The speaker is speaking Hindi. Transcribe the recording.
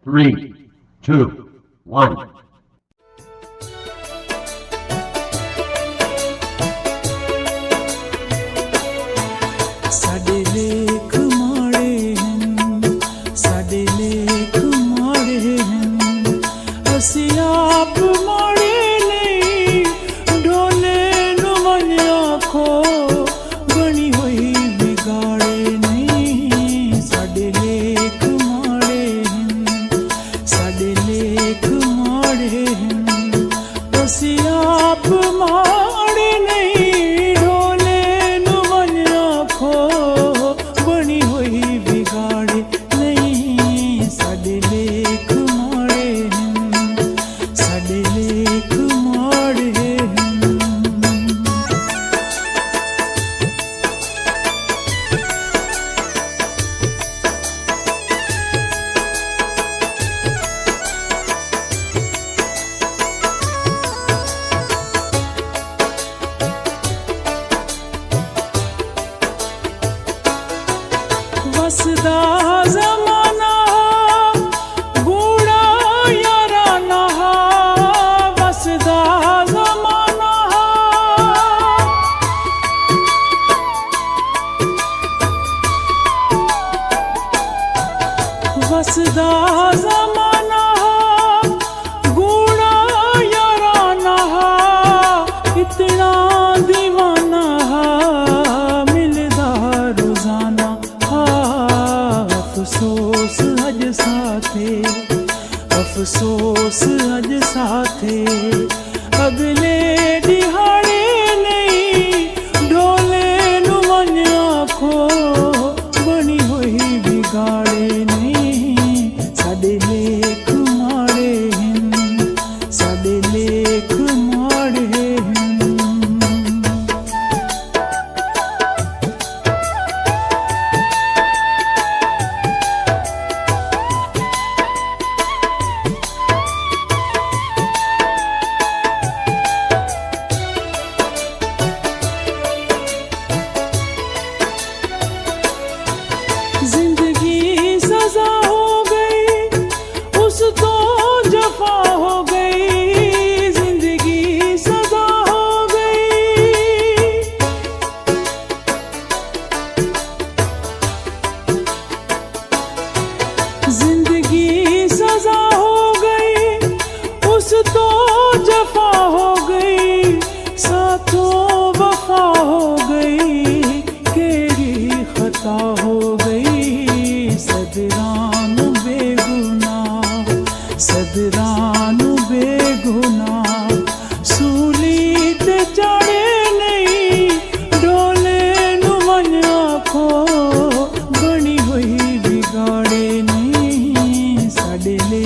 3, 2, 1. साडे लेख माड़े हैं, साडे लेख माड़े हैं, असी आप माड़े नहीं, ढोले नु मन आखो बनी हुई बिगाड़े नहीं। साडे लेख माड़े हैं, साडे लेख माड़े हैं, असी आप माड़े नहीं, ढोले नु मन आखो बनी हुई बिगाड़े नहीं। साडे लेख माड़े हैं, साडे लेख माड़े हैं। वसदा ज़माना बूढ़ा याराना, वसदा ज़माना वसदा ज़माना बूढ़ा याराना, इतना दीवाना मिलदा रोज़ाना। अफसोस अज साथे, अफसोस अज साथे, अगले दिहाड़े नहीं, ढोले नु मन आखो बनी हुई बिगाड़े नहीं। साडे लेख माड़े हैं, साडे लेख माड़े हैं। जिंदगी सजा हो गई, उस तो जफा हो गई, जिंदगी सजा हो गई। जिंदगी सजा हो गई, उस तो जफा हो गई, साथों वफा हो गई, केड़ी खता हो गई। सदरान बेगुनाह, सदरान बेगुनाह, सूली ते चढ़े नहीं, ढोले नु मन आखो बनी हुई बिगाड़े नहीं। साडे ले